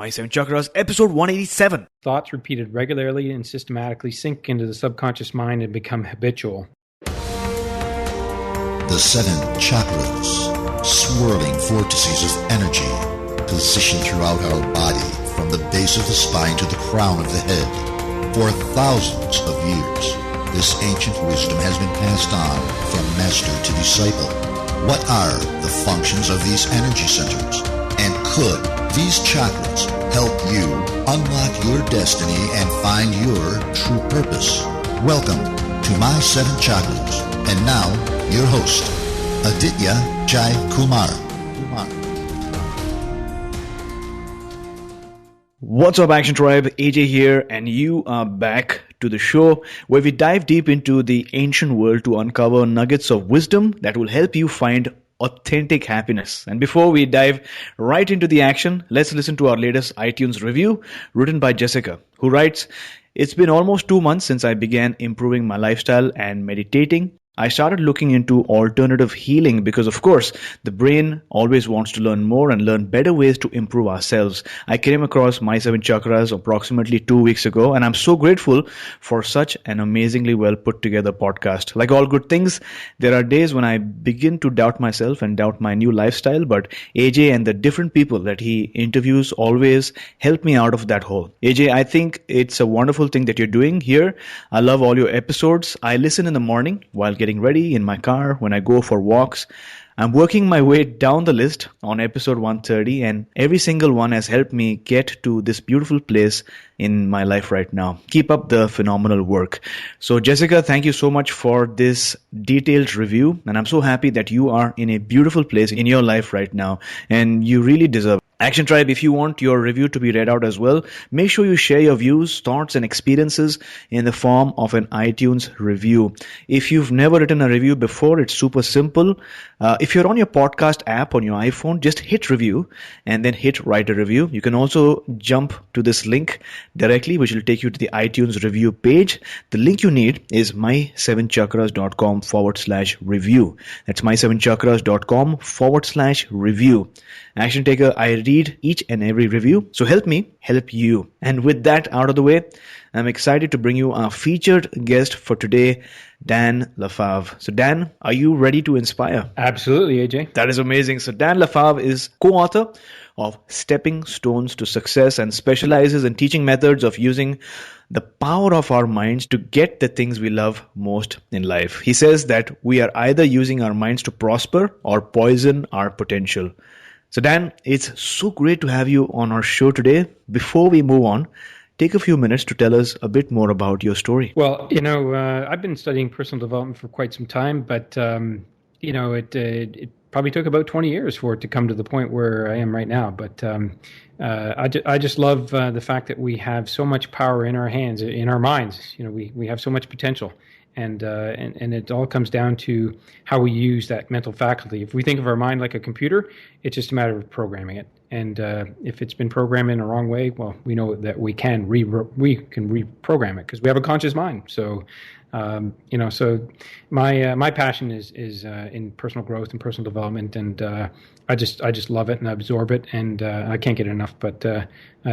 My Seven Chakras, episode 187. Thoughts repeated regularly and systematically sink into the subconscious mind and become habitual. The seven chakras, swirling vortices of energy, positioned throughout our body from the base of the spine to the crown of the head. For thousands of years, this ancient wisdom has been passed on from master to disciple. What are the functions of these energy centers? And could these chakras help you unlock your destiny and find your true purpose? Welcome to My Seven Chakras. And now, your host, Aditya Jai Kumar. What's up, Action Tribe? AJ here, and you are back to the show where we dive deep into the ancient world to uncover nuggets of wisdom that will help you find authentic happiness. And before we dive right into the action, let's listen to our latest iTunes review written by Jessica, who writes, "It's been almost 2 months since I began improving my lifestyle and meditating. I started looking into alternative healing because, of course, the brain always wants to learn more and learn better ways to improve ourselves. I came across My Seven Chakras approximately 2 weeks ago, and I'm so grateful for such an amazingly well put together podcast. Like all good things, there are days when I begin to doubt myself and doubt my new lifestyle, but AJ and the different people that he interviews always help me out of that hole. AJ, I think it's a wonderful thing that you're doing here. I love all your episodes. I listen in the morning while getting ready, in my car, when I go for walks. I'm working my way down the list on episode 130, and every single one has helped me get to this beautiful place in my life right now. Keep up the phenomenal work." So Jessica, thank you so much for this detailed review, and I'm so happy that you are in a beautiful place in your life right now, and you really deserve it. Action Tribe, if you want your review to be read out as well, make sure you share your views, thoughts, and experiences in the form of an iTunes review. If you've never written a review before, it's super simple. If you're on your podcast app on your iPhone, just hit review and then hit write a review. You can also jump to this link directly, which will take you to the iTunes review page. The link you need is my7chakras.com/review. That's my7chakras.com/review. Action taker, I read each and every review, so help me help you. And with that out of the way, I'm excited to bring you our featured guest for today, Dan LeFave. So Dan, are you ready to inspire? Absolutely, AJ. That is amazing. So Dan LeFave is co-author of Stepping Stones to Success and specializes in teaching methods of using the power of our minds to get the things we love most in life. He says that we are either using our minds to prosper or poison our potential. So Dan, it's so great to have you on our show today. Before we move on, take a few minutes to tell us a bit more about your story. Well, I've been studying personal development for quite some time, but, it probably took about 20 years for it to come to the point where I am right now. But I just love the fact that we have so much power in our hands, in our minds. We have so much potential. And it all comes down to how we use that mental faculty. If we think of our mind like a computer, it's just a matter of programming it. And if it's been programmed in the wrong way, well, we know that we can reprogram it because we have a conscious mind. So, so my passion is in personal growth and personal development, and I just love it and absorb it, and I can't get enough. But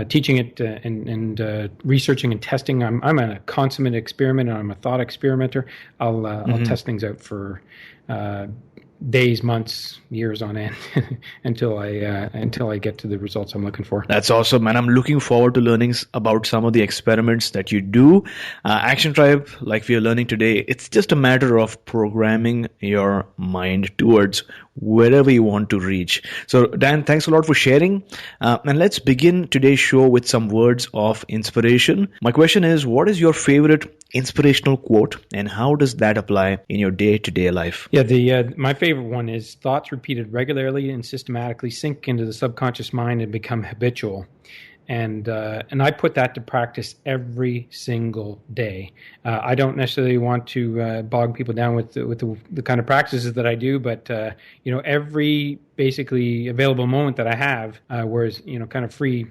teaching it and researching and testing, I'm a consummate experimenter. I'm a thought experimenter. I'll test things out for days, months, years on end until I get to the results I'm looking for. That's awesome, and I'm looking forward to learning about some of the experiments that you do. Action Tribe, like we are learning today, it's just a matter of programming your mind towards wherever you want to reach. So Dan, thanks a lot for sharing. And let's begin today's show with some words of inspiration. My question is, what is your favorite inspirational quote, and how does that apply in your day-to-day life? Yeah, my favorite one is, "Thoughts repeated regularly and systematically sink into the subconscious mind and become habitual." And I put that to practice every single day. I don't necessarily want to bog people down with the kind of practices that I do, but every basically available moment that I have, whereas kind of free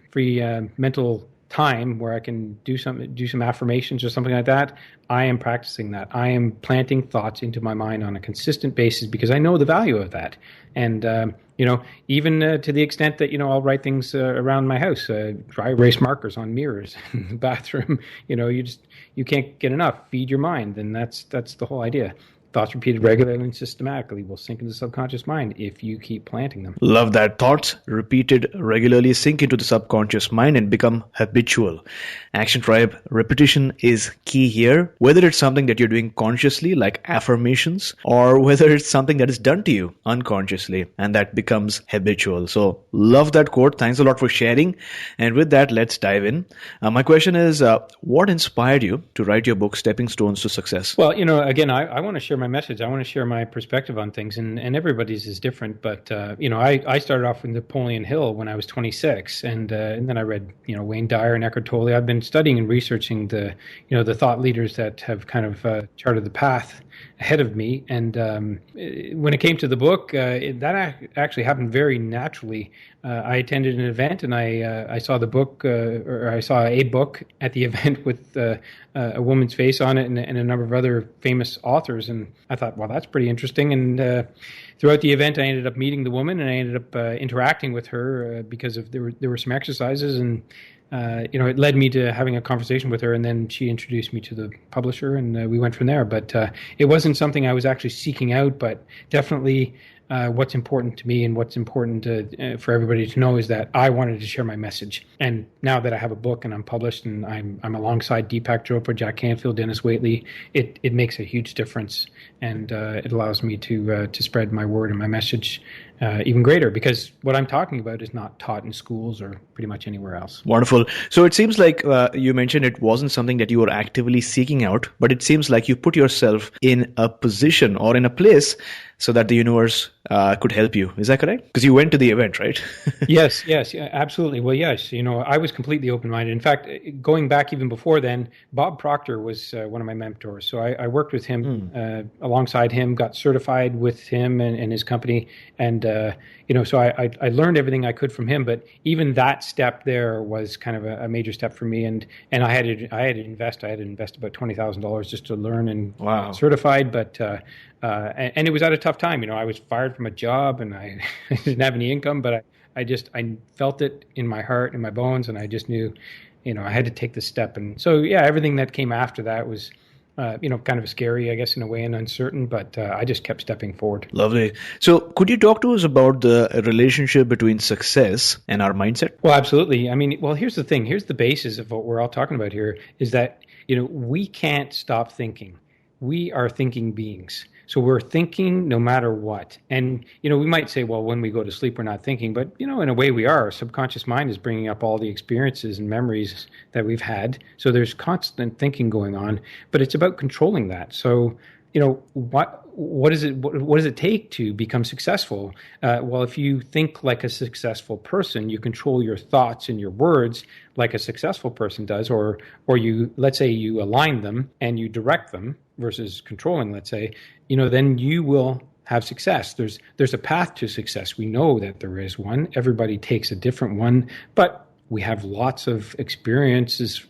mental time where I can do some affirmations or something like that, I am practicing that. I am planting thoughts into my mind on a consistent basis because I know the value of that. And even to the extent that I'll write things around my house, dry erase markers on mirrors in the bathroom. You can't get enough. Feed your mind, and that's the whole idea. Thoughts repeated regularly and systematically will sink into the subconscious mind if you keep planting them. Love that. Thoughts repeated regularly sink into the subconscious mind and become habitual. Action Tribe, repetition is key here, whether it's something that you're doing consciously, like affirmations, or whether it's something that is done to you unconsciously, and that becomes habitual. So love that quote. Thanks a lot for sharing. And with that, let's dive in. My question is, what inspired you to write your book, Stepping Stones to Success? Well, again, I want to share my message. I want to share my perspective on things, and everybody's is different. But I started off with Napoleon Hill when I was 26, and then I read Wayne Dyer and Eckhart Tolle. I've been studying and researching the thought leaders that have kind of charted the path ahead of me. And when it came to the book, that actually happened very naturally. I attended an event and I saw the book, or I saw a book at the event with a woman's face on it and a number of other famous authors. And I thought, well, that's pretty interesting. And throughout the event, I ended up meeting the woman and I ended up interacting with her because there were some exercises, and it led me to having a conversation with her, and then she introduced me to the publisher, and we went from there. But it wasn't something I was actually seeking out, but definitely what's important to me and what's important for everybody to know is that I wanted to share my message. And now that I have a book and I'm published and I'm alongside Deepak Chopra, Jack Canfield, Dennis Waitley, it makes a huge difference, and it allows me to spread my word and my message even greater, because what I'm talking about is not taught in schools or pretty much anywhere else. Wonderful. So it seems like you mentioned it wasn't something that you were actively seeking out, but it seems like you put yourself in a position or in a place so that the universe could help you. Is that correct? Because you went to the event, right? Yes, absolutely. Well, yes, I was completely open-minded. In fact, going back even before then, Bob Proctor was one of my mentors. So I worked with him, alongside him, got certified with him and his company. And, so I learned everything I could from him. But even that step there was kind of a major step for me. And I had to invest. I had to invest about $20,000 just to learn and get certified. But and it was at a tough time. I was fired from a job and I didn't have any income, but I felt it in my heart, in my bones, and I just knew, I had to take this step. And so, everything that came after that was, kind of scary, I guess, in a way, and uncertain, but I just kept stepping forward. Lovely. So could you talk to us about the relationship between success and our mindset? Well, absolutely. I mean, here's the thing. Here's the basis of what we're all talking about here is that, we can't stop thinking. We are thinking beings. So we're thinking no matter what. And, we might say, well, when we go to sleep, we're not thinking. But, in a way we are. Our subconscious mind is bringing up all the experiences and memories that we've had. So there's constant thinking going on. But it's about controlling that. So, what does it take to become successful? Well, if you think like a successful person, you control your thoughts and your words like a successful person does, or you, let's say you align them and you direct them versus controlling, let's say, then you will have success. There's a path to success. We know that there is one. Everybody takes a different one, but we have lots of experiences,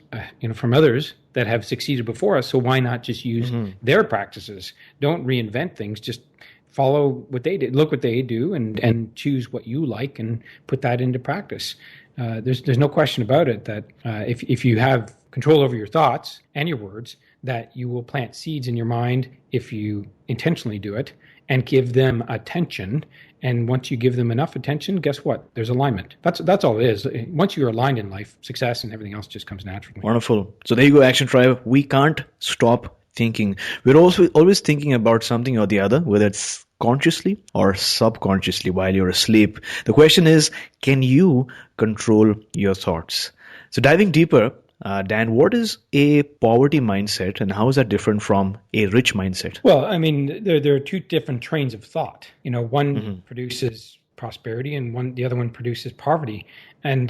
from others that have succeeded before us. So why not just use their practices? Don't reinvent things. Just follow what they did. Look what they do, and choose what you like and put that into practice. There's no question about it that if you have control over your thoughts and your words, that you will plant seeds in your mind if you intentionally do it and give them attention. And once you give them enough attention, guess what? There's alignment. That's all it is. Once you're aligned in life, success and everything else just comes naturally. Wonderful. So there you go, Action Tribe. We can't stop thinking. We're also always thinking about something or the other, whether it's consciously or subconsciously while you're asleep. The question is, can you control your thoughts? So diving deeper, Dan, what is a poverty mindset and how is that different from a rich mindset? Well, I mean, there are two different trains of thought. One produces prosperity and the other one produces poverty. And,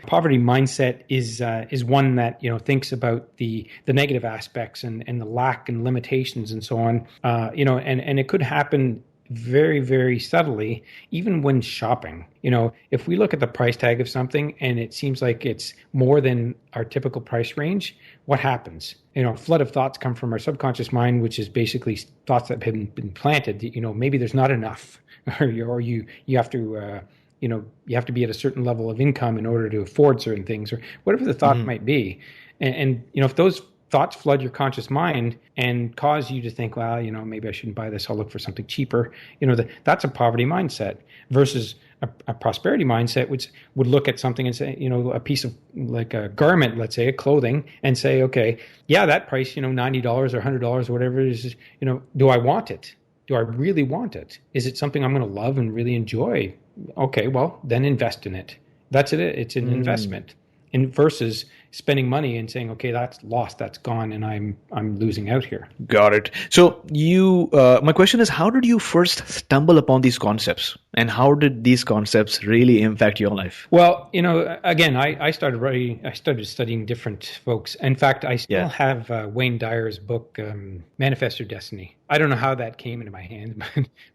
poverty mindset is one that, thinks about the negative aspects and the lack and limitations and so on, and it could happen very, very subtly, even when shopping. If we look at the price tag of something and it seems like it's more than our typical price range, what happens? A flood of thoughts come from our subconscious mind, which is basically thoughts that have been planted. Maybe there's not enough, or you have to. You have to be at a certain level of income in order to afford certain things, or whatever the thought might be. And if those thoughts flood your conscious mind and cause you to think, well, maybe I shouldn't buy this. I'll look for something cheaper. That's a poverty mindset versus a prosperity mindset, which would look at something and say, a piece of like a garment, let's say a clothing, and say, okay, yeah, that price, $90 or $100 or whatever it is, do I want it? Do I really want it? Is it something I'm going to love and really enjoy? Okay, well, then invest in it. That's it. It's an investment. And versus spending money and saying, okay, that's lost, that's gone, and I'm losing out here. Got it. So my question is, how did you first stumble upon these concepts, and how did these concepts really impact your life? Well, again, I started studying different folks. In fact, I still have Wayne Dyer's book, Manifest Your Destiny. I don't know how that came into my hands,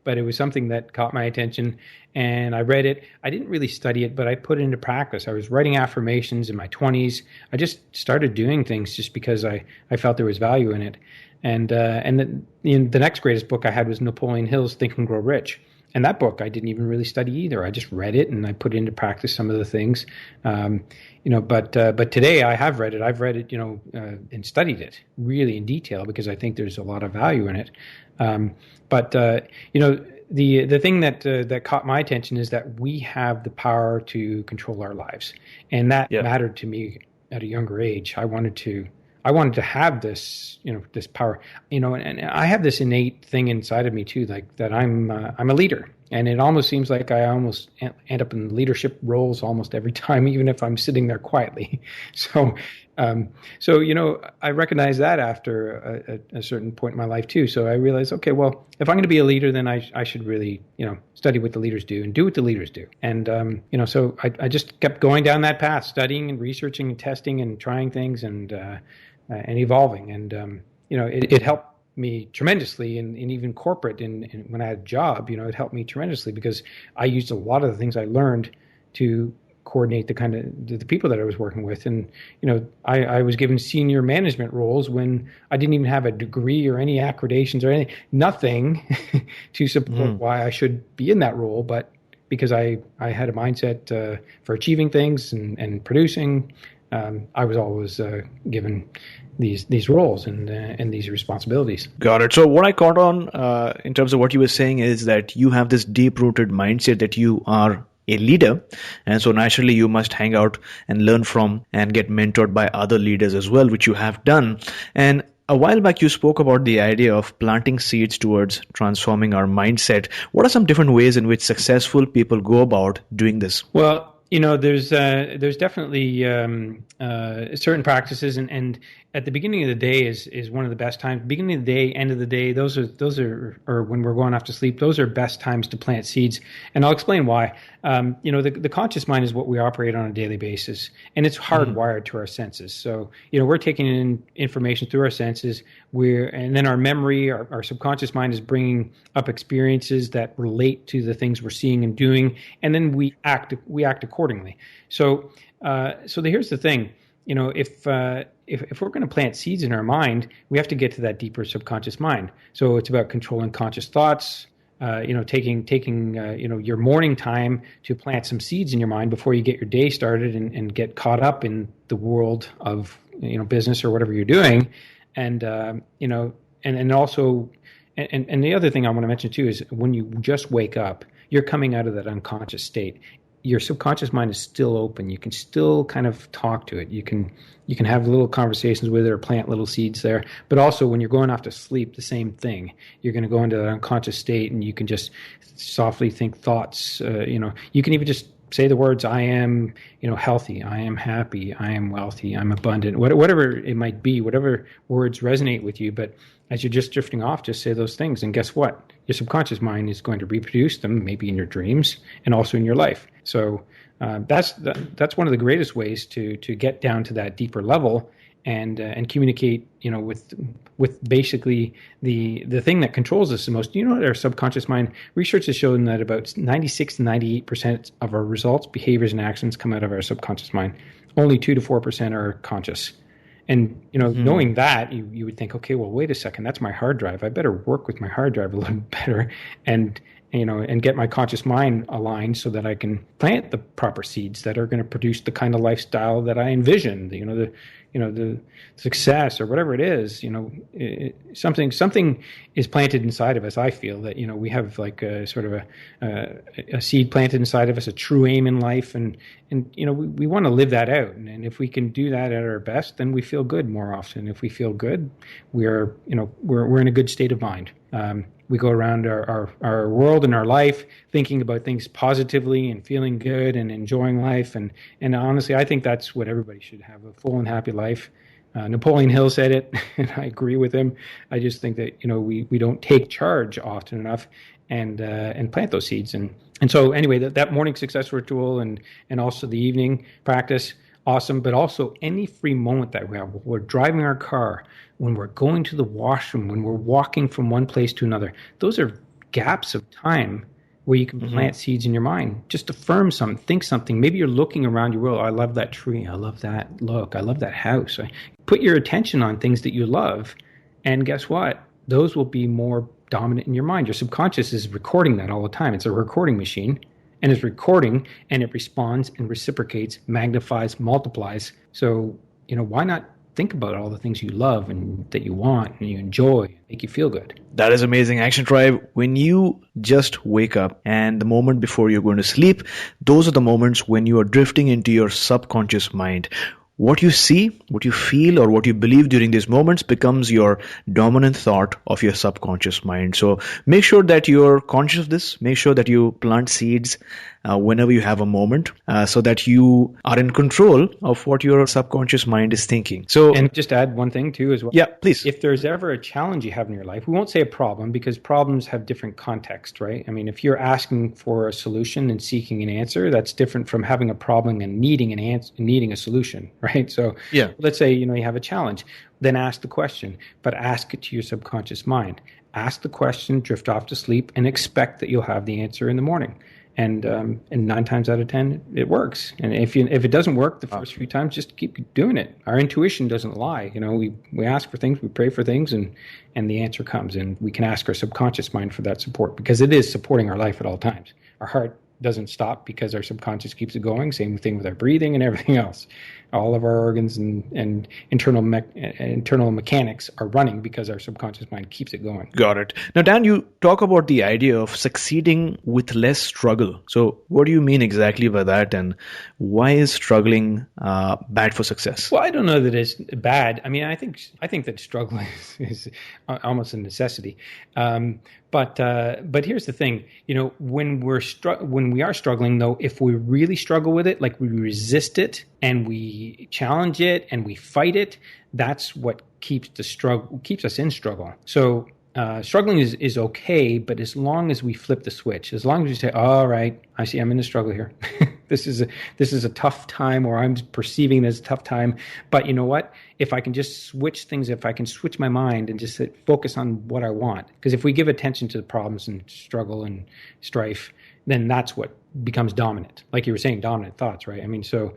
but it was something that caught my attention, and I read it. I didn't really study it, but I put it into practice. I was writing affirmations in my 20s. I just started doing things just because I felt there was value in it. And the next greatest book I had was Napoleon Hill's Think and Grow Rich. And that book I didn't even really study either. I just read it and I put into practice some of the things. But today I have read it. I've read it, and studied it really in detail because I think there's a lot of value in it. The thing that caught my attention is that we have the power to control our lives, and that mattered to me at a younger age. I wanted to have this, this power, and I have this innate thing inside of me too, like that I'm a leader, and it almost seems like I almost end up in leadership roles almost every time, even if I'm sitting there quietly. So I recognize that after a certain point in my life too. So I realized, okay, well, if I'm going to be a leader, then I should really, study what the leaders do and do what the leaders do. And, so I just kept going down that path, studying and researching and testing and trying things and evolving. And, it helped me tremendously and even corporate. And when I had a job, it helped me tremendously because I used a lot of the things I learned to coordinate the people that I was working with. And, I was given senior management roles when I didn't even have a degree or any accreditations or anything, nothing to support why I should be in that role. But because I had a mindset for achieving things and producing, I was always given these roles and these responsibilities. Got it. So what I caught on in terms of what you were saying is that you have this deep-rooted mindset that you are a leader, and so naturally you must hang out and learn from and get mentored by other leaders as well, which you have done. And a while back you spoke about the idea of planting seeds towards transforming our mindset. What are some different ways in which successful people go about doing this? Well, there's definitely certain practices, and at the beginning of the day is one of the best times. Beginning of the day, end of the day, those are or when we're going off to sleep, those are best times to plant seeds. And I'll explain why. The conscious mind is what we operate on a daily basis, and it's hardwired to our senses. So we're taking in information through our senses. And then our memory, our subconscious mind is bringing up experiences that relate to the things we're seeing and doing, and then we act accordingly. So here's the thing. If we're going to plant seeds in our mind, we have to get to that deeper subconscious mind. So it's about controlling conscious thoughts, taking your morning time to plant some seeds in your mind before you get your day started and get caught up in the world of, business or whatever you're doing. And also the other thing I want to mention too is when you just wake up, you're coming out of that unconscious state. Your subconscious mind is still open. You can still kind of talk to it. You can have little conversations with it or plant little seeds there. But also when you're going off to sleep, the same thing. You're going to go into that unconscious state and you can just softly think thoughts. You can even just say the words, I am, healthy, I am happy, I am wealthy, I'm abundant, whatever it might be, whatever words resonate with you. But as you're just drifting off, just say those things. And guess what? Your subconscious mind is going to reproduce them, maybe in your dreams and also in your life. So that's one of the greatest ways to get down to that deeper level and communicate, with basically the thing that controls us the most. Our subconscious mind, research has shown that about 96 to 98% of our results, behaviors, and actions come out of our subconscious mind. Only 2 to 4% are conscious. And, knowing that, you would think, okay, well, wait a second, that's my hard drive. I better work with my hard drive a little better and get my conscious mind aligned so that I can plant the proper seeds that are going to produce the kind of lifestyle that I envision, the success or whatever it is. Something is planted inside of us. I feel that, we have like a sort of a seed planted inside of us, a true aim in life. And we want to live that out. And if we can do that at our best, then we feel good more often. If we feel good, we're in a good state of mind. We go around our world and our life thinking about things positively and feeling good and enjoying life. And honestly, I think that's what everybody should have, a full and happy life. Napoleon Hill said it, and I agree with him. I just think that, we don't take charge often enough and plant those seeds. And so anyway, that morning success ritual and also the evening practice, awesome. But also any free moment that we have, when we're driving our car, when we're going to the washroom, when we're walking from one place to another, those are gaps of time where you can plant seeds in your mind. Just affirm something, think something. Maybe you're looking around your world. I love that tree. I love that look. I love that house. Put your attention on things that you love. And guess what? Those will be more dominant in your mind. Your subconscious is recording that all the time. It's a recording machine. And it's recording, and it responds and reciprocates, magnifies, multiplies. So, why not think about all the things you love and that you want and you enjoy, make you feel good? That is amazing, Action Tribe. When you just wake up and the moment before you're going to sleep, those are the moments when you are drifting into your subconscious mind. What you see, what you feel, or what you believe during these moments becomes your dominant thought of your subconscious mind. So make sure that you're conscious of this. Make sure that you plant seeds whenever you have a moment so that you are in control of what your subconscious mind is thinking. So, and just add one thing too as well. Yeah, please. If there's ever a challenge you have in your life, we won't say a problem because problems have different context, right? I mean, if you're asking for a solution and seeking an answer, that's different from having a problem and needing an answer, needing a solution, right? So yeah, let's say, you have a challenge, then ask the question, but ask it to your subconscious mind. Ask the question, drift off to sleep, and expect that you'll have the answer in the morning. And 9 times out of 10, it works. And if it doesn't work the first few times, just keep doing it. Our intuition doesn't lie. We ask for things, we pray for things, and the answer comes. And we can ask our subconscious mind for that support because it is supporting our life at all times. Our heart doesn't stop because our subconscious keeps it going. Same thing with our breathing and everything else. All of our organs and internal mechanics are running because our subconscious mind keeps it going. Got it. Now, Dan, you talk about the idea of succeeding with less struggle. So what do you mean exactly by that? And why is struggling bad for success? Well, I don't know that it's bad. I mean, I think that struggle is almost a necessity. But here's the thing, when we are struggling, though, if we really struggle with it, like we resist it and we challenge it and we fight it, that's what keeps us in struggle. So struggling is okay, but as long as we flip the switch, as long as we say, all right, I see I'm in a struggle here. This is a tough time, or I'm perceiving it as a tough time. But you know what? If I can just switch things, if I can switch my mind and just focus on what I want, because if we give attention to the problems and struggle and strife, then that's what becomes dominant. Like you were saying, dominant thoughts, right? I mean, so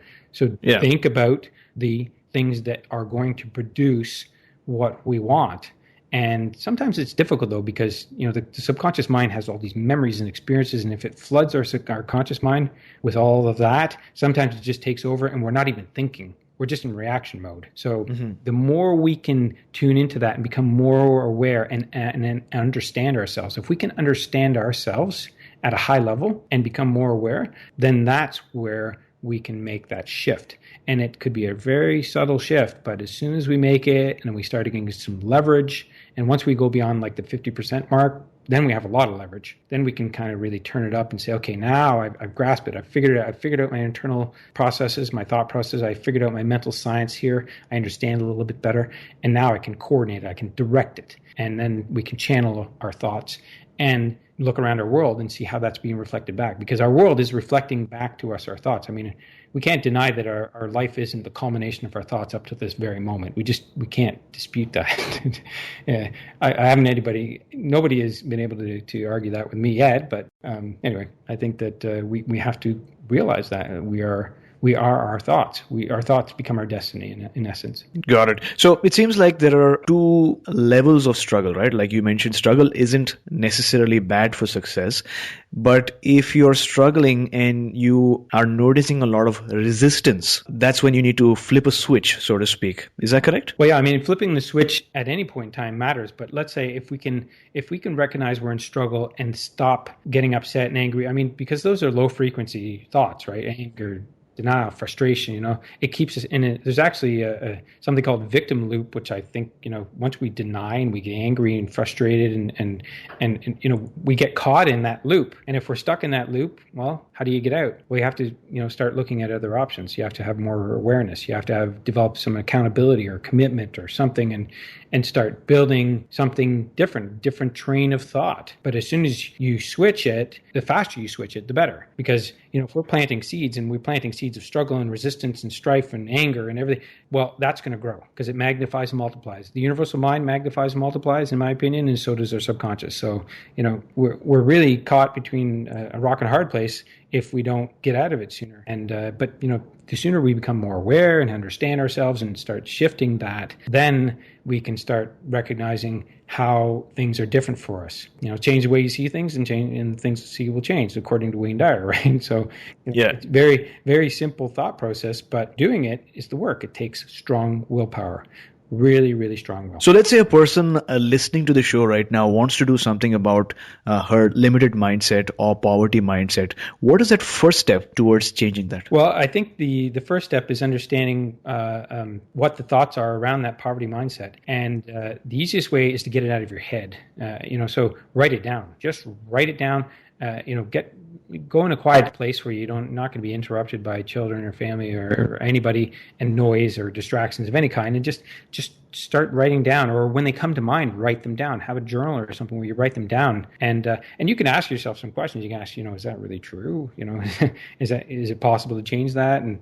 yeah. Think about the things that are going to produce what we want. And sometimes it's difficult, though, because the subconscious mind has all these memories and experiences, and if it floods our conscious mind with all of that, sometimes it just takes over, and we're not even thinking. We're just in reaction mode. So the more we can tune into that and become more aware and understand ourselves, if we can understand ourselves at a high level and become more aware, then that's where we can make that shift. And it could be a very subtle shift, but as soon as we make it and we start getting some leverage, and once we go beyond like the 50% mark, then we have a lot of leverage. Then we can kind of really turn it up and say, okay, now I've grasped it. I've figured it out. I figured out my internal processes, my thought process. I figured out my mental science here. I understand a little bit better. And now I can coordinate it. I can direct it. And then we can channel our thoughts and look around our world and see how that's being reflected back, because our world is reflecting back to us our thoughts. I mean, we can't deny that our life isn't the culmination of our thoughts up to this very moment. We can't dispute that. I haven't nobody has been able to argue that with me yet. But anyway, I think that we have to realize that we are our thoughts. Our thoughts become our destiny in essence. Got it. So it seems like there are two levels of struggle, right? Like you mentioned, struggle isn't necessarily bad for success. But if you're struggling and you are noticing a lot of resistance, that's when you need to flip a switch, so to speak. Is that correct? Well, yeah, I mean, flipping the switch at any point in time matters. But let's say if we can recognize we're in struggle and stop getting upset and angry, I mean, because those are low frequency thoughts, right? Anger, denial, frustration, it keeps us in it. There's actually something called victim loop, which I think, once we deny and we get angry and frustrated and we get caught in that loop. And if we're stuck in that loop, well, how do you get out? Well, you have to, start looking at other options. You have to have more awareness. You have to develop some accountability or commitment or something and start building something different train of thought. But as soon as you switch it, the faster you switch it, the better. Because, if we're planting seeds and we're planting seeds of struggle and resistance and strife and anger and everything, well, that's going to grow because it magnifies and multiplies. The universal mind magnifies and multiplies, in my opinion, and so does our subconscious. So, we're really caught between a rock and a hard place if we don't get out of it sooner. And but the sooner we become more aware and understand ourselves and start shifting that, then we can start recognizing how things are different for us. Change the way you see things, and things you see will change, according to Wayne Dyer, right? So it's very, very simple thought process, but doing it is the work. It takes strong willpower. Really, really strong will. So let's say a person listening to the show right now wants to do something about her limited mindset or poverty mindset. What is that first step towards changing that? Well, I think the first step is understanding what the thoughts are around that poverty mindset. And the easiest way is to get it out of your head. So write it down. Just write it down. Go in a quiet place where not going to be interrupted by children or family or anybody and noise or distractions of any kind, and just start writing down, or when they come to mind, write them down. Have a journal or something where you write them down, and you can ask yourself some questions. You can ask, is that really true? Is it possible to change that? And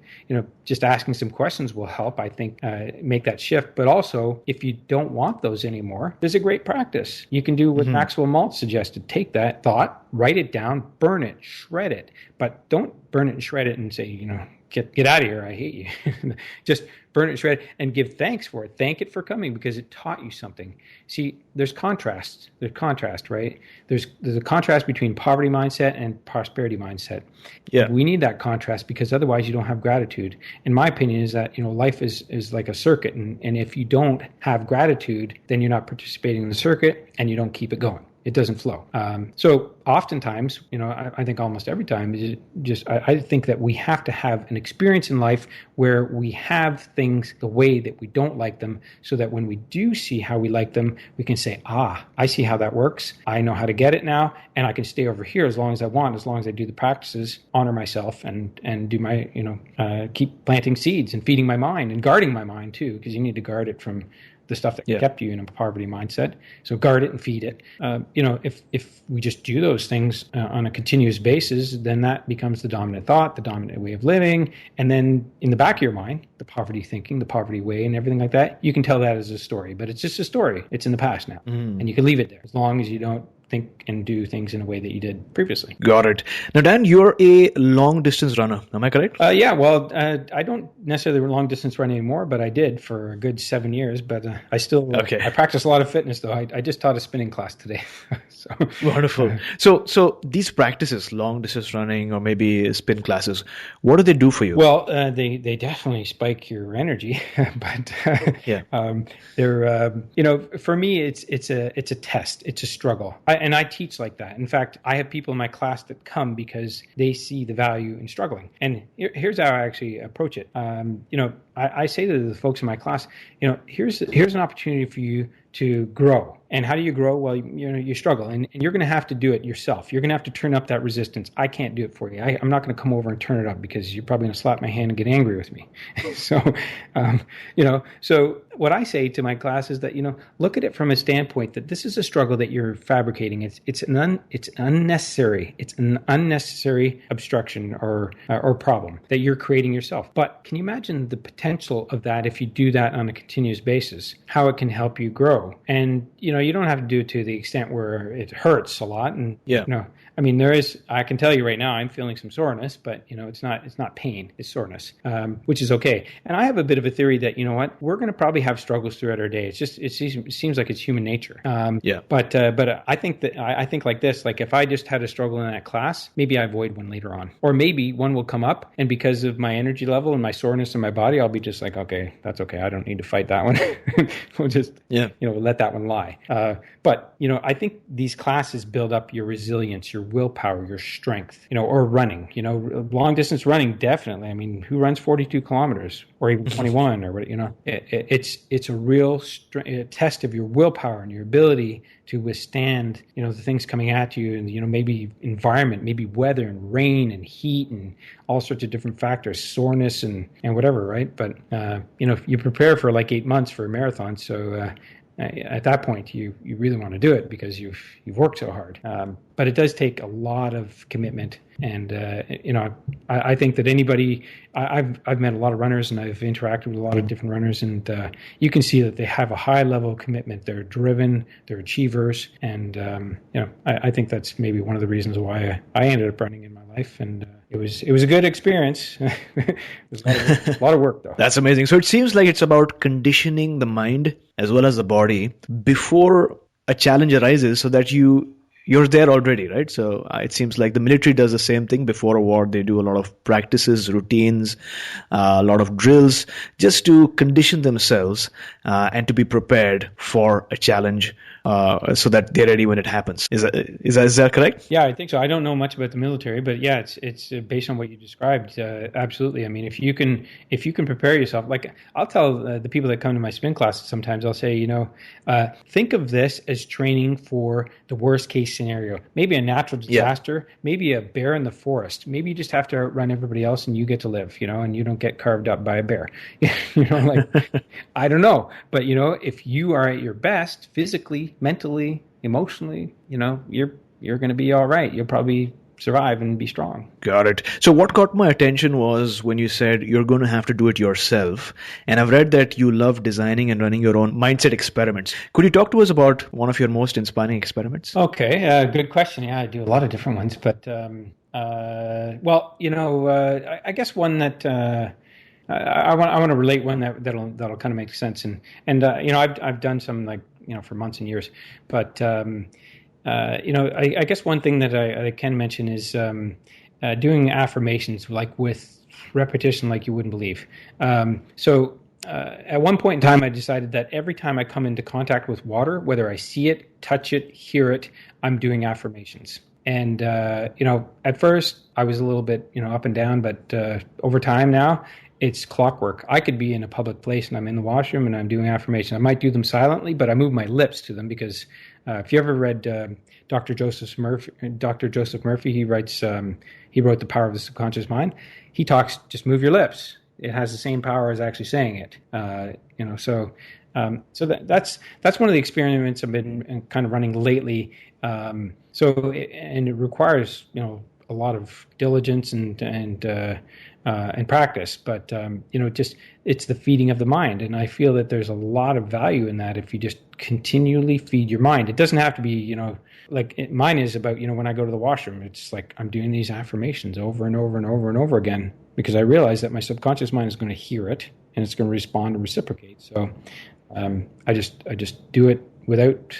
just asking some questions will help, I think, make that shift. But also, if you don't want those anymore, there's a great practice you can do what Maxwell Maltz suggested. Take that thought, write it down, burn it, shred it, but don't burn it and shred it and say, get out of here, I hate you. Just burn it, shred it, and give thanks for it. Thank it for coming because it taught you something. See, there's contrast. There's contrast, right? There's a contrast between poverty mindset and prosperity mindset. Yeah. We need that contrast because otherwise you don't have gratitude. And my opinion is that, life is like a circuit. And if you don't have gratitude, then you're not participating in the circuit and you don't keep it going. It doesn't flow. So oftentimes, I think almost every time, I think that we have to have an experience in life where we have things the way that we don't like them, so that when we do see how we like them, we can say, I see how that works. I know how to get it now, and I can stay over here as long as I want, as long as I do the practices, honor myself, and do my, keep planting seeds and feeding my mind and guarding my mind too, because you need to guard it from the stuff that kept you in a poverty mindset. So guard it and feed it. If we just do those things on a continuous basis, then that becomes the dominant thought, the dominant way of living. And then in the back of your mind, the poverty thinking, the poverty way and everything like that, you can tell that as a story, but it's just a story. It's in the past now. And you can leave it there as long as you don't think and do things in a way that you did previously. Got it. Now, Dan, you're a long distance runner. Am I correct? Yeah. Well, I don't necessarily long distance run anymore, but I did for a good 7 years. But I still, I practice a lot of fitness though. I just taught a spinning class today. So wonderful. So these practices, long distance running or maybe spin classes, what do they do for you? Well, they definitely spike your energy, but they're for me it's a test. It's a struggle. And I teach like that. In fact, I have people in my class that come because they see the value in struggling. And here's how I actually approach it. I say to the folks in my class, here's an opportunity for you to grow. And how do you grow? Well, you struggle, and you're going to have to do it yourself. You're going to have to turn up that resistance. I can't do it for you. I'm not going to come over and turn it up because you're probably going to slap my hand and get angry with me. So, so what I say to my class is that, look at it from a standpoint that this is a struggle that you're fabricating. It's unnecessary. It's an unnecessary obstruction or problem that you're creating yourself. But can you imagine the potential of that if you do that on a continuous basis, how it can help you grow? And, you don't have to do it to the extent where it hurts a lot. And, I can tell you right now, I'm feeling some soreness, but, it's not pain, it's soreness, which is okay. And I have a bit of a theory that, we're going to probably have struggles throughout our day. It seems like it's human nature. But I think like this, like if I just had a struggle in that class, maybe I avoid one later on, or maybe one will come up, and because of my energy level and my soreness in my body, I'll be just like, okay, that's okay. I don't need to fight that one. We'll just, let that one lie. But I think these classes build up your resilience, your willpower, your strength, or running, long distance running, definitely. I mean, who runs 42 kilometers or even 21 or what, it's a real test of your willpower and your ability to withstand, the things coming at you and, maybe environment, maybe weather and rain and heat and all sorts of different factors, soreness and whatever, right? But, you prepare for like 8 months for a marathon. So, at that point, you really want to do it because you've worked so hard. But it does take a lot of commitment, and I think that anybody I've met a lot of runners and I've interacted with a lot of different runners, and you can see that they have a high level of commitment. They're driven, they're achievers, and I think that's maybe one of the reasons why I ended up running in my life, and it was a good experience. It was a lot of work though. That's amazing. So it seems like it's about conditioning the mind as well as the body before a challenge arises, so that you're there already, right? So it seems like the military does the same thing. Before a war, they do a lot of practices, routines, a lot of drills, just to condition themselves and to be prepared for a challenge, so that they're ready when it happens. Is that correct? Yeah, I think so. I don't know much about the military, but yeah, it's based on what you described. Absolutely. I mean, if you can prepare yourself, like I'll tell the people that come to my spin classes sometimes, I'll say, think of this as training for the worst case scenario. Maybe a natural disaster, maybe a bear in the forest. Maybe you just have to outrun everybody else and you get to live, and you don't get carved up by a bear. I don't know. But, if you are at your best physically, mentally, emotionally, you're going to be all right. You'll probably survive and be strong. Got it. So what caught my attention was when you said you're going to have to do it yourself. And I've read that you love designing and running your own mindset experiments. Could you talk to us about one of your most inspiring experiments? Okay, good question. Yeah, I do a lot of different ones, but I guess one that I want to relate one that'll kind of make sense. And I've done some for months and years, but I guess one thing that I can mention is doing affirmations with repetition like you wouldn't believe. At one point in time, I decided that every time I come into contact with water, whether I see it, touch it, hear it, I'm doing affirmations. And, at first I was a little bit, up and down, but over time now, it's clockwork. I could be in a public place and I'm in the washroom and I'm doing affirmations. I might do them silently, but I move my lips to them because if you ever read Dr. Joseph Murphy, he wrote The Power of the Subconscious Mind. He talks, just move your lips. It has the same power as actually saying it. So that's one of the experiments I've been kind of running lately. And it requires a lot of diligence and practice, but it's the feeding of the mind, and I feel that there's a lot of value in that if you just continually feed your mind. It doesn't have to be mine is about when I go to the washroom, it's like I'm doing these affirmations over and over and over and over again because I realize that my subconscious mind is going to hear it and it's going to respond and reciprocate. So I just do it without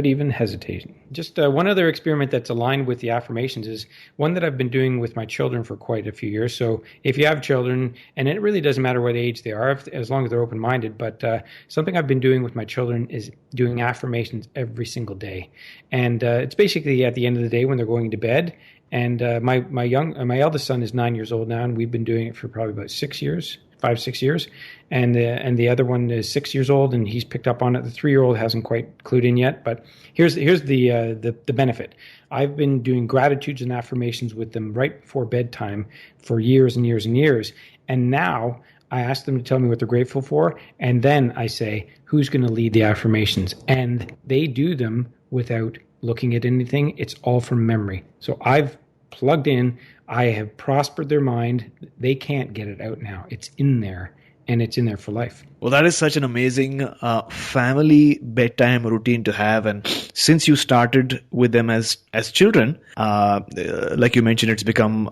even hesitating. Just one other experiment that's aligned with the affirmations is one that I've been doing with my children for quite a few years. So if you have children, and it really doesn't matter what age they are, as long as they're open-minded, but something I've been doing with my children is doing affirmations every single day. And it's basically at the end of the day when they're going to bed. And my eldest son is 9 years old now, and we've been doing it for probably about 6 years. 5-6 years, and the other one is 6 years old, and he's picked up on it. The 3-year-old hasn't quite clued in yet, but here's the benefit. I've been doing gratitudes and affirmations with them right before bedtime for years and years and years, and now I ask them to tell me what they're grateful for, and then I say, who's going to lead the affirmations? And they do them without looking at anything. It's all from memory. So I've plugged in, I have prospered their mind. They can't get it out now. It's in there, and it's in there for life. Well, that is such an amazing family bedtime routine to have. And since you started with them as children, like you mentioned, it's become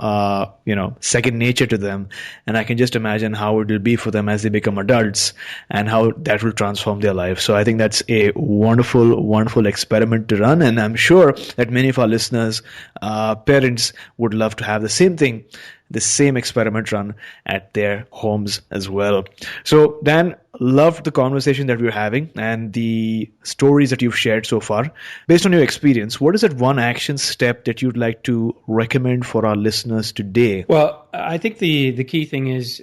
second nature to them. And I can just imagine how it will be for them as they become adults and how that will transform their life. So I think that's a wonderful, wonderful experiment to run. And I'm sure that many of our listeners, parents, would love to have the same thing, the same experiment run at their homes as well. So Dan, loved the conversation that we're having and the stories that you've shared so far. Based on your experience, what is that one action step that you'd like to recommend for our listeners today? Well, I think the key thing is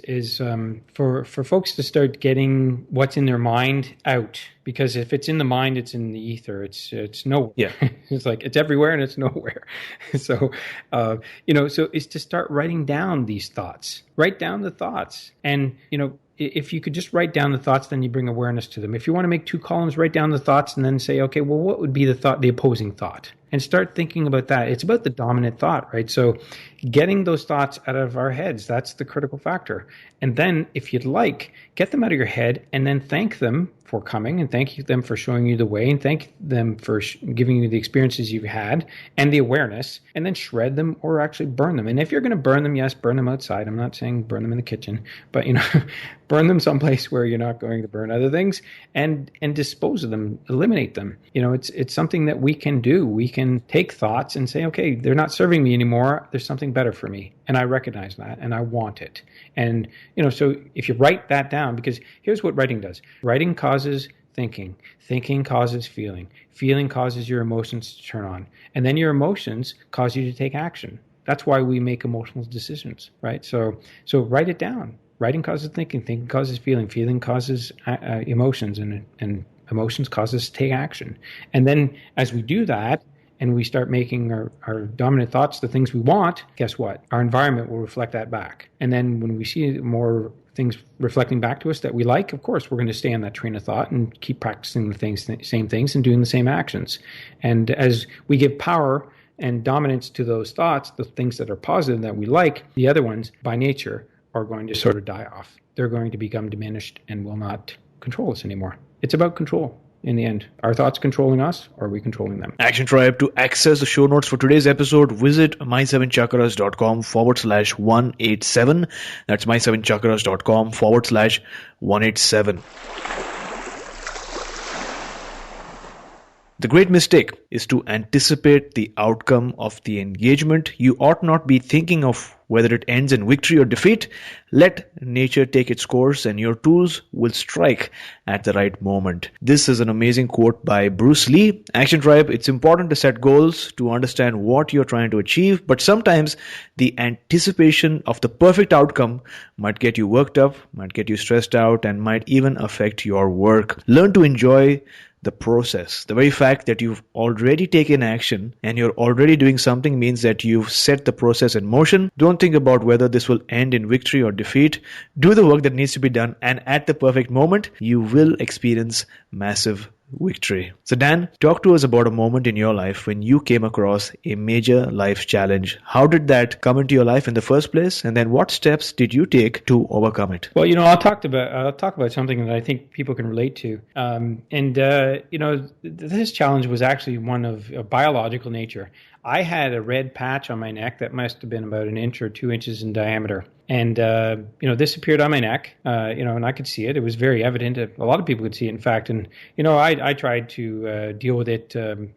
for folks to start getting what's in their mind out, because if it's in the mind, it's in the ether. It's nowhere. Yeah. It's like it's everywhere and it's nowhere. So so it's to start writing down these thoughts. Write down the thoughts, and if you could just write down the thoughts, then you bring awareness to them. If you want to make 2 columns, write down the thoughts and then say, okay, well, what would be the opposing thought? And start thinking about that. It's about the dominant thought, right? So getting those thoughts out of our heads, that's the critical factor. And then if you'd like, get them out of your head and then thank them for coming and thank them for showing you the way and thank them for giving you the experiences you've had and the awareness, and then shred them or actually burn them. And if you're going to burn them, yes, burn them outside. I'm not saying burn them in the kitchen, but burn them someplace where you're not going to burn other things, and dispose of them, eliminate them. It's something that we can do. We can take thoughts and say, okay, they're not serving me anymore. There's something better for me. And I recognize that and I want it. And, so if you write that down, because here's what writing does. Writing causes thinking. Thinking causes feeling. Feeling causes your emotions to turn on. And then your emotions cause you to take action. That's why we make emotional decisions, right? So write it down. Writing causes thinking. Thinking causes feeling. Feeling causes emotions. And emotions cause us to take action. And then as we do that, and we start making our dominant thoughts the things we want, guess what? Our environment will reflect that back. And then when we see more things reflecting back to us that we like, of course, we're going to stay on that train of thought and keep practicing the same things and doing the same actions. And as we give power and dominance to those thoughts, the things that are positive that we like, the other ones, by nature, are going to sort of die off. They're going to become diminished and will not control us anymore. It's about control. In the end, are thoughts controlling us or are we controlling them? Action Tribe, to access the show notes for today's episode, visit my7chakras.com/187. That's my7chakras.com/187. The great mistake is to anticipate the outcome of the engagement. You ought not be thinking of whether it ends in victory or defeat. Let nature take its course and your tools will strike at the right moment. This is an amazing quote by Bruce Lee. Action Tribe, it's important to set goals to understand what you're trying to achieve, but sometimes the anticipation of the perfect outcome might get you worked up, might get you stressed out, and might even affect your work. Learn to enjoy the process. The very fact that you've already taken action and you're already doing something means that you've set the process in motion. Don't think about whether this will end in victory or defeat. Do the work that needs to be done, and at the perfect moment, you will experience massive victory. So Dan, talk to us about a moment in your life when you came across a major life challenge. How did that come into your life in the first place? And then what steps did you take to overcome it? Well, I'll talk about something that I think people can relate to. This challenge was actually one of a biological nature. I had a red patch on my neck that must have been about 1 inch or 2 inches in diameter. And, this appeared on my neck, and I could see it. It was very evident. A lot of people could see it, in fact. And, I tried to deal with it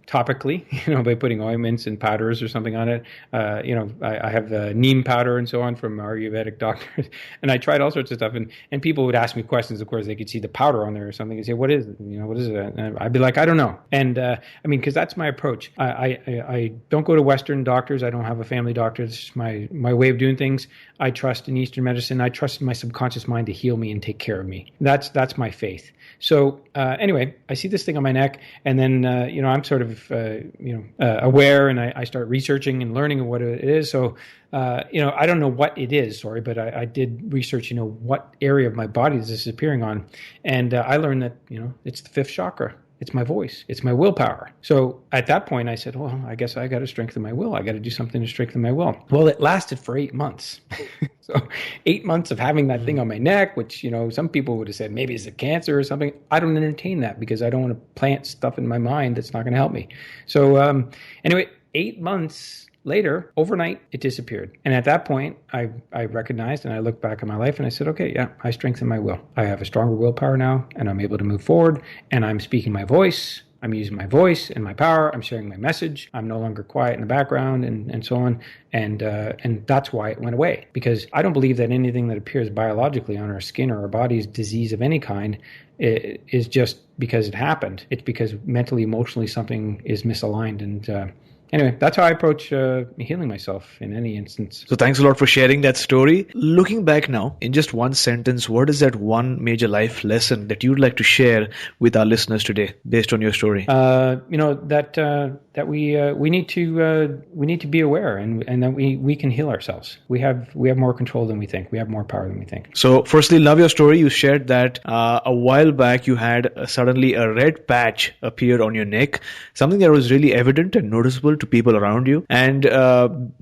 topically, by putting ointments and powders or something on it. I have neem powder and so on from Ayurvedic doctors. And I tried all sorts of stuff. And people would ask me questions. Of course, they could see the powder on there or something and say, what is it? What is it? And I'd be like, I don't know. And, because that's my approach. I don't go to Western doctors. I don't have a family doctor. This is my way of doing things. I trust trust in Eastern medicine. I trust in my subconscious mind to heal me and take care of me. That's my faith. So anyway, I see this thing on my neck, and then I'm sort of aware, and I start researching and learning what it is. So I don't know what it is, but I did research. What area of my body is this appearing on, and I learned that it's the fifth chakra. It's my voice. It's my willpower. So at that point, I said, well, I guess I got to strengthen my will. I got to do something to strengthen my will. Well, it lasted for 8 months. So 8 months of having that thing on my neck, which, some people would have said, maybe it's a cancer or something. I don't entertain that because I don't want to plant stuff in my mind that's not going to help me. So anyway, 8 months later, overnight, it disappeared. And at that point, I recognized and I looked back at my life and I said, okay, yeah, I strengthened my will. I have a stronger willpower now, and I'm able to move forward, and I'm speaking my voice. I'm using my voice and my power. I'm sharing my message. I'm no longer quiet in the background and so on. And that's why it went away. Because I don't believe that anything that appears biologically on our skin or our bodies, disease of any kind, is just because it happened. It's because mentally, emotionally, something is misaligned. And anyway, that's how I approach healing myself in any instance. So thanks a lot for sharing that story. Looking back now, in just one sentence, what is that one major life lesson that you'd like to share with our listeners today, based on your story? That we need to be aware, and that we can heal ourselves. We have more control than we think. We have more power than we think. So, firstly, love your story. You shared that a while back you had suddenly a red patch appear on your neck, something that was really evident and noticeable to people around you. And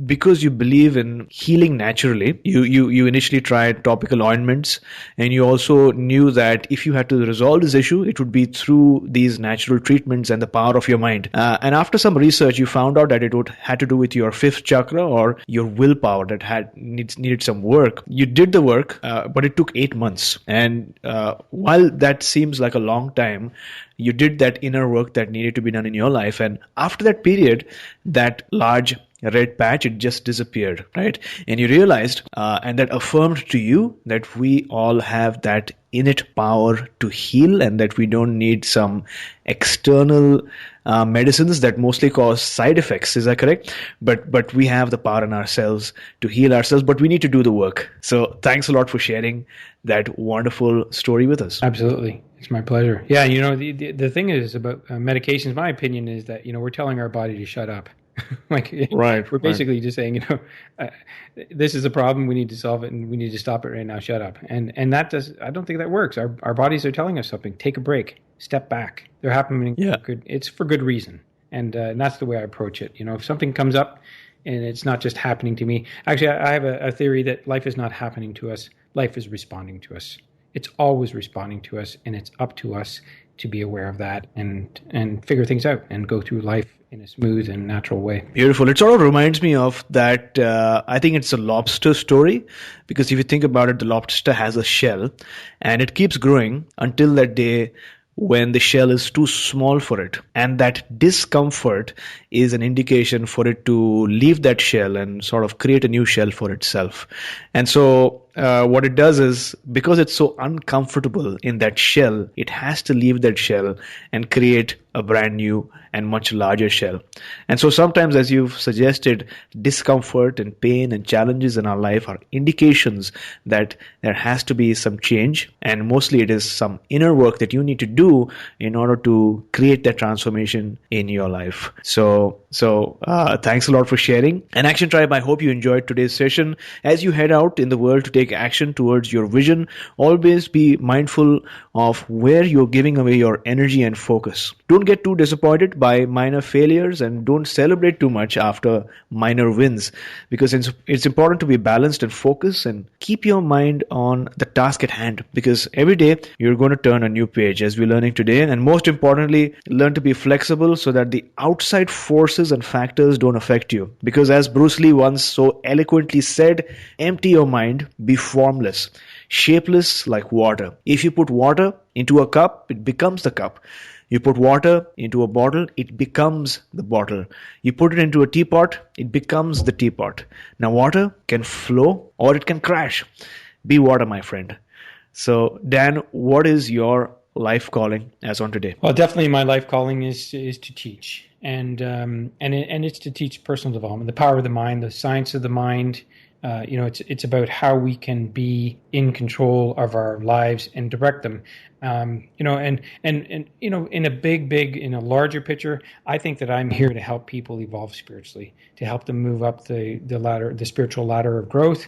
because you believe in healing naturally, you initially tried topical ointments, and you also knew that if you had to resolve this issue, it would be through these natural treatments and the power of your mind. And after some research, you found out that it had to do with your fifth chakra or your willpower that needed some work. You did the work, but it took 8 months. And while that seems like a long time, you did that inner work that needed to be done in your life. And after that period, that large red patch, it just disappeared, right? And you realized, and that affirmed to you that we all have that innate power to heal, and that we don't need some external medicines that mostly cause side effects. Is that correct? But we have the power in ourselves to heal ourselves, but we need to do the work. So thanks a lot for sharing that wonderful story with us. Absolutely. It's my pleasure. Yeah, the thing is about medications, my opinion is that, we're telling our body to shut up. We're basically just saying, this is a problem, we need to solve it, and we need to stop it right now, shut up. And I don't think that works. Our bodies are telling us something. Take a break, step back. They're happening. Yeah. It's for good reason. And that's the way I approach it. If something comes up and it's not just happening to me. Actually, I have a theory that life is not happening to us. Life is responding to us. It's always responding to us, and it's up to us to be aware of that and figure things out and go through life in a smooth and natural way. Beautiful. It sort of reminds me of that, I think it's a lobster story, because if you think about it, the lobster has a shell and it keeps growing until that day when the shell is too small for it. And that discomfort is an indication for it to leave that shell and sort of create a new shell for itself. And so what it does is, because it's so uncomfortable in that shell, it has to leave that shell and create a brand new and much larger shell. And so sometimes, as you've suggested, discomfort and pain and challenges in our life are indications that there has to be some change, and mostly it is some inner work that you need to do in order to create that transformation in your life. So thanks a lot for sharing. And Action Tribe, I hope you enjoyed today's session. As you head out in the world to take action towards your vision, always be mindful of where you're giving away your energy and focus. Don't get too disappointed by minor failures, and don't celebrate too much after minor wins, because it's important to be balanced and focused and keep your mind on the task at hand, because every day you're going to turn a new page, as we're learning today. And most importantly, learn to be flexible so that the outside forces and factors don't affect you, because as Bruce Lee once so eloquently said, empty your mind, be formless, shapeless like water. If you put water into a cup, it becomes the cup. You put water into a bottle, it becomes the bottle. You put it into a teapot, it becomes the teapot. Now water can flow or it can crash. Be water, my friend. So Dan, what is your life calling as on today? Well, definitely my life calling is to teach. And it's to teach personal development, the power of the mind, the science of the mind, It's about how we can be in control of our lives and direct them. In a larger picture, I think that I'm here to help people evolve spiritually, to help them move up the ladder, the spiritual ladder of growth.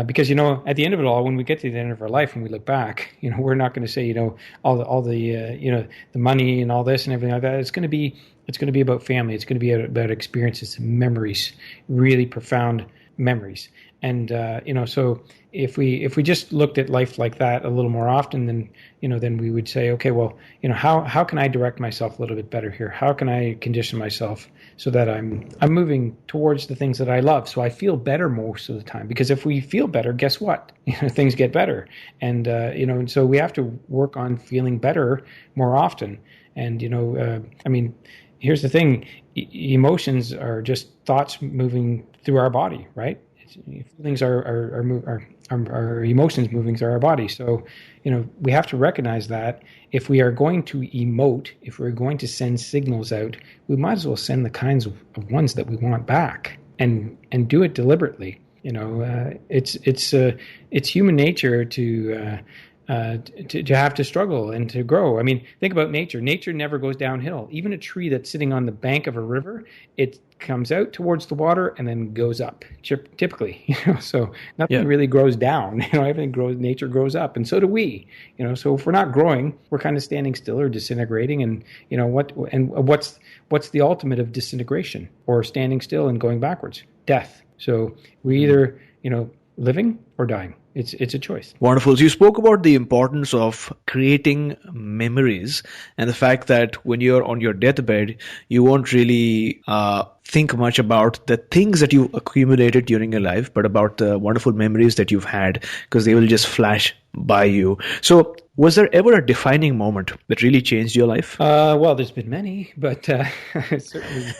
Because at the end of it all, when we get to the end of our life and we look back, we're not going to say all the money and all this and everything like that. It's going to be about family. It's going to be about experiences, memories, really profound memories. And so if we just looked at life like that a little more often, then we would say, okay, well, how can I direct myself a little bit better here? How can I condition myself so that I'm moving towards the things that I love, so I feel better most of the time? Because if we feel better, guess what? Things get better, and and so we have to work on feeling better more often. And here's the thing: emotions are just thoughts moving through our body, right? Feelings are emotions moving through our body. So, we have to recognize that if we are going to emote, if we're going to send signals out, we might as well send the kinds of ones that we want back, and do it deliberately. It's human nature to have to struggle and to grow. I mean, think about nature. Nature never goes downhill. Even a tree that's sitting on the bank of a river, it comes out towards the water and then goes up, typically. So nothing really grows down. Everything grows. Nature grows up, and so do we. So if we're not growing, we're kind of standing still or disintegrating. And what's the ultimate of disintegration or standing still and going backwards? Death. So we either living or dying. It's a choice. Wonderful. So you spoke about the importance of creating memories and the fact that when you're on your deathbed, you won't really think much about the things that you accumulated during your life, but about the wonderful memories that you've had, because they will just flash by you. So was there ever a defining moment that really changed your life? Well, there's been many, but certainly...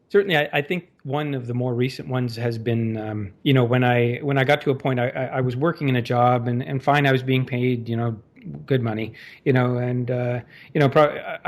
Certainly, I think one of the more recent ones has been, when I got to a point, I was working in a job and fine, I was being paid, good money, I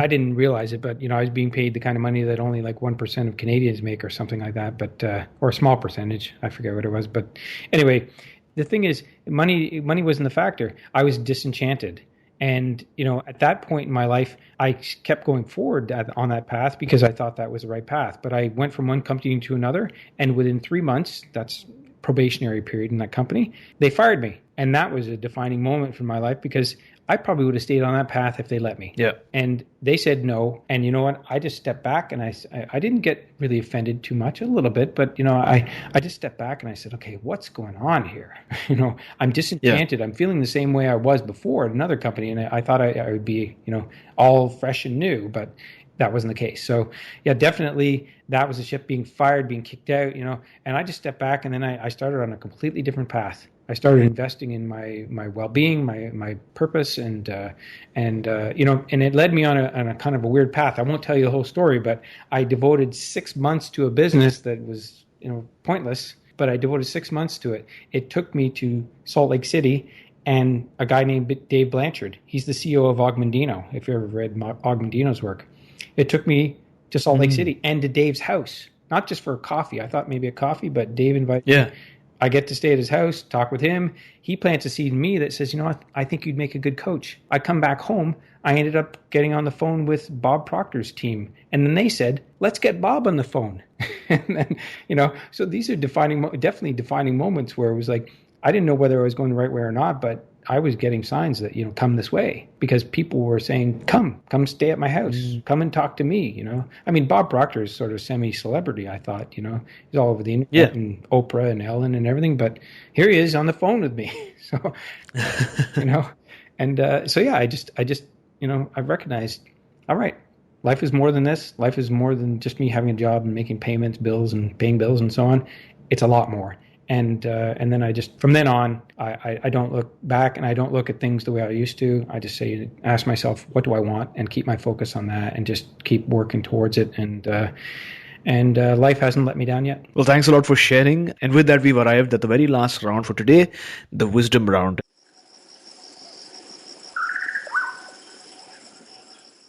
didn't realize it, but, I was being paid the kind of money that only like 1% of Canadians make or something like that, but, or a small percentage, I forget what it was. But anyway, the thing is, money wasn't the factor. I was disenchanted. And, at that point in my life, I kept going forward on that path because I thought that was the right path. But I went from one company to another, and within 3 months, that's probationary period in that company, they fired me. And that was a defining moment for my life because I probably would have stayed on that path if they let me. Yeah. And they said no. And you know what? I just stepped back and I didn't get really offended too much, a little bit, but I just stepped back and I said, okay, what's going on here? I'm disenchanted. Yeah. I'm feeling the same way I was before at another company. And I thought I would be, all fresh and new, but that wasn't the case. So yeah, definitely that was a ship being fired, being kicked out, and I just stepped back and then I started on a completely different path. I started investing in my well-being, my purpose, and it led me on a kind of a weird path. I won't tell you the whole story, but I devoted 6 months to a business that was, pointless, but I devoted 6 months to it. It took me to Salt Lake City and a guy named Dave Blanchard. He's the CEO of Augmendino, if you ever read Augmendino's work. It took me to Salt Lake City and to Dave's house, not just for a coffee. I thought maybe a coffee, but Dave invited me. I get to stay at his house, talk with him. He plants a seed in me that says, I think you'd make a good coach. I come back home. I ended up getting on the phone with Bob Proctor's team. And then they said, let's get Bob on the phone. And then, so these are definitely defining moments where it was like, I didn't know whether I was going the right way or not, but I was getting signs that, come this way because people were saying, come stay at my house, come and talk to me, I mean, Bob Proctor is sort of semi-celebrity, I thought, he's all over the internet and Oprah and Ellen and everything, but here he is on the phone with me. So, so yeah, I just, I recognized, all right, life is more than this. Life is more than just me having a job and making payments, bills and paying bills and so on. It's a lot more. And then I just, from then on, I don't look back and I don't look at things the way I used to. I just ask myself, what do I want? And keep my focus on that and just keep working towards it. And life hasn't let me down yet. Well, thanks a lot for sharing. And with that, we've arrived at the very last round for today, the wisdom round.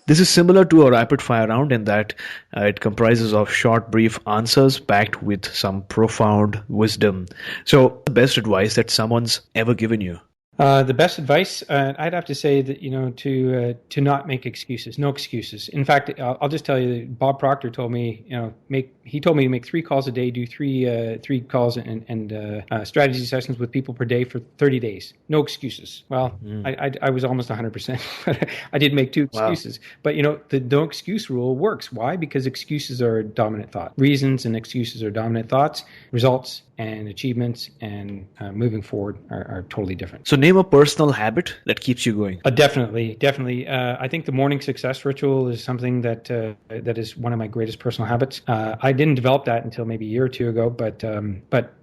This is similar to a rapid fire round in that it comprises of short, brief answers packed with some profound wisdom. So, the best advice that someone's ever given you? The best advice, I'd have to say that, to not make excuses. No excuses. In fact, I'll just tell you that Bob Proctor told me, he told me to make 3 calls a day, do three calls and strategy sessions with people per day for 30 days. No excuses. Well, I was almost 100%, but I did make 2 excuses. Wow. But the no excuse rule works. Why? Because excuses are a dominant thought. Reasons and excuses are dominant thoughts. Results and achievements and moving forward are totally different. So name a personal habit that keeps you going. Definitely. I think the morning success ritual is something that is one of my greatest personal habits. I didn't develop that until maybe a year or 2 ago, but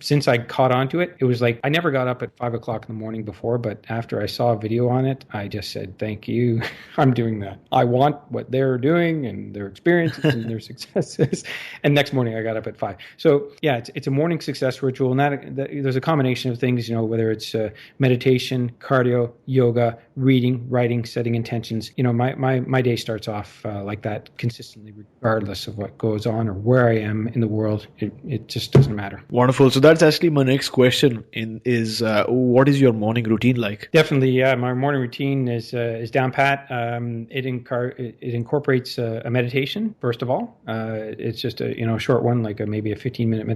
since I caught on to it, it was like I never got up at 5 o'clock in the morning before, but after I saw a video on it, I just said, thank you, I'm doing that. I want what they're doing and their experiences and their successes. And next morning I got up at 5. So yeah, it's a morning success ritual, and that there's a combination of things, whether it's meditation, cardio, yoga, reading, writing, setting intentions. My day starts off like that consistently, regardless of what goes on or where I am in the world. It just doesn't matter. Wonderful. So that's actually my next question is what is your morning routine like? Definitely, yeah. My morning routine is down pat. It incorporates a meditation, first of all. It's just a short one, like maybe a 15-minute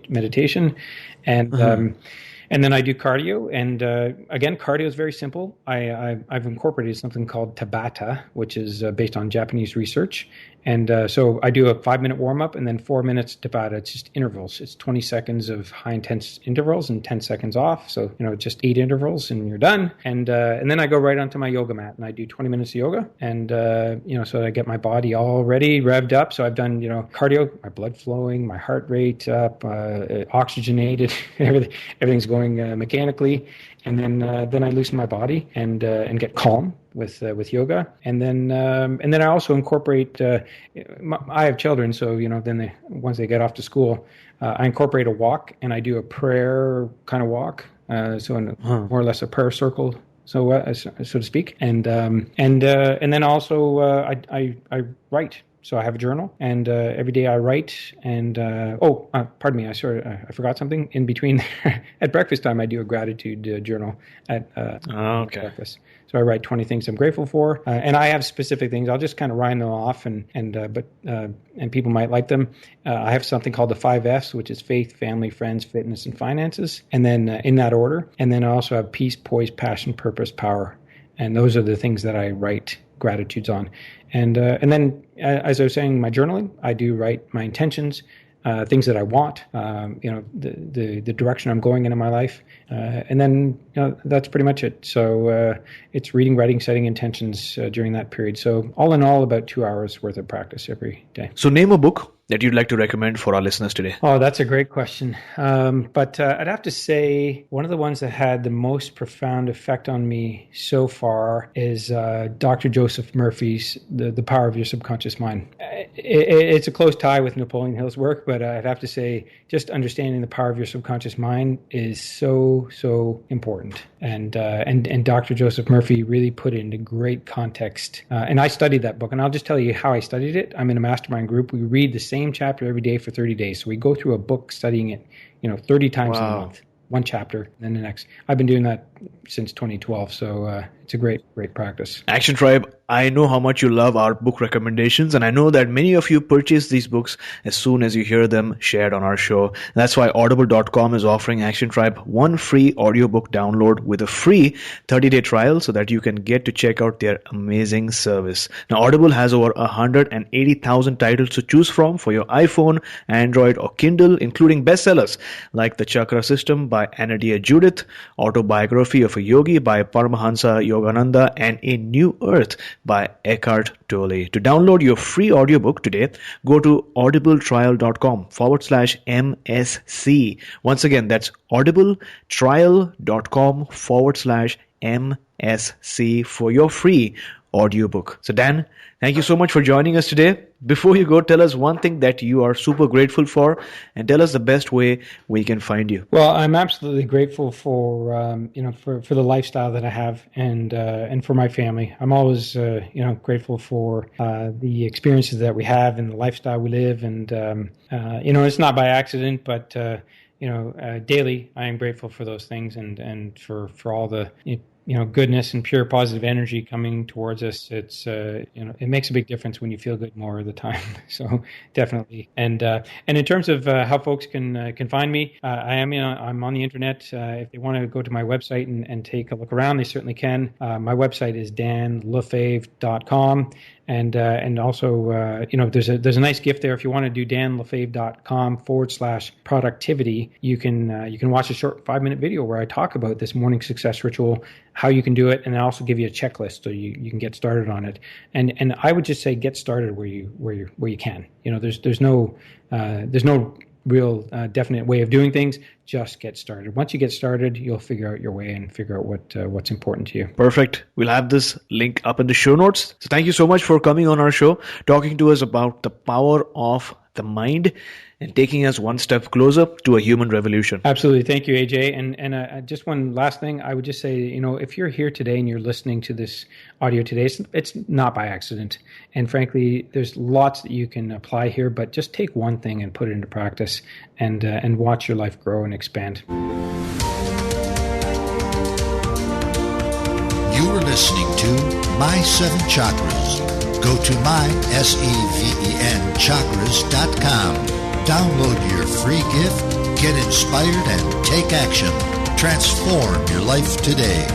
meditation. And then I do cardio, and again, cardio is very simple. I've incorporated something called Tabata, which is based on Japanese research. And so I do a 5-minute warm-up and then 4 minutes Tabata. It's just intervals. It's 20 seconds of high-intense intervals and 10 seconds off. So, just 8 intervals and you're done. And then I go right onto my yoga mat and I do 20 minutes of yoga. And, so I get my body all ready, revved up. So I've done, cardio, my blood flowing, my heart rate up, oxygenated, everything's going mechanically. And then I loosen my body and get calm with yoga, and then I also incorporate. I have children, so then once they get off to school, I incorporate a walk, and I do a prayer kind of walk, more or less a prayer circle, so to speak, and then also I write. So I have a journal, and every day I write. And pardon me, I forgot something in between. At breakfast time, I do a gratitude journal at breakfast. So I write 20 things I'm grateful for, and I have specific things. I'll just kind of rhyme them off, and people might like them. I have something called the 5 Fs, which is faith, family, friends, fitness, and finances, and then in that order. And then I also have peace, poise, passion, purpose, power, and those are the things that I write gratitudes on. And then, as I was saying, my journaling, I do write my intentions, things that I want, the direction I'm going in my life, and then that's pretty much it. So it's reading, writing, setting intentions during that period. So all in all, about 2 hours worth of practice every day. So name a book that you'd like to recommend for our listeners today. Oh, that's a great question. But I'd have to say one of the ones that had the most profound effect on me so far is Dr. Joseph Murphy's The Power of Your Subconscious Mind. It's a close tie with Napoleon Hill's work, but I'd have to say just understanding the power of your subconscious mind is so important. And Dr. Joseph Murphy really put it into great context. And I studied that book, and I'll just tell you how I studied it. I'm in a mastermind group. We read the same chapter every day for 30 days. So we go through a book studying it, 30 times a month, one chapter, then the next. I've been doing that since 2012. So it's a great practice. Action Tribe, I know how much you love our book recommendations, and I know that many of you purchase these books as soon as you hear them shared on our show. That's why Audible.com is offering Action Tribe one free audiobook download with a free 30-day trial so that you can get to check out their amazing service. Now, Audible has over 180,000 titles to choose from for your iPhone, Android, or Kindle, including bestsellers like The Chakra System by Anadia Judith, Autobiography of a Yogi by Paramahansa Yogananda, and A New Earth by Eckhart Tolle. To download your free audiobook today, go to audibletrial.com/MSC. Once again, that's audibletrial.com/MSC for your free audiobook. So Dan, thank you so much for joining us today. Before you go, tell us one thing that you are super grateful for, and tell us the best way we can find you. Well, I'm absolutely grateful for for the lifestyle that I have, and for my family. I'm always grateful for the experiences that we have and the lifestyle we live, and it's not by accident, but daily I am grateful for those things, and for all the goodness and pure positive energy coming towards us. It's it makes a big difference when you feel good more of the time. So definitely. And in terms of how folks can find me, I'm on the internet. If they want to go to my website and take a look around, they certainly can. My website is danlefave.com. And also, there's a nice gift there. If you want to do danlefave.com/productivity, you can watch a short 5-minute video where I talk about this morning success ritual, how you can do it, and I also give you a checklist so you can get started on it. And I would just say get started where you can. There's no real definite way of doing things. Just get started. Once you get started, you'll figure out your way and figure out what's important to you. Perfect. We'll have this link up in the show notes. So thank you so much for coming on our show, talking to us about the power of the mind and taking us one step closer to a human revolution. Absolutely. Thank you, AJ. And just one last thing, I would just say, if you're here today and you're listening to this audio today, it's not by accident. And frankly, there's lots that you can apply here, but just take one thing and put it into practice and watch your life grow and expand. You are listening to My 7 Chakras. Go to mysevenchakras.com. Download your free gift, get inspired, and take action. Transform your life today.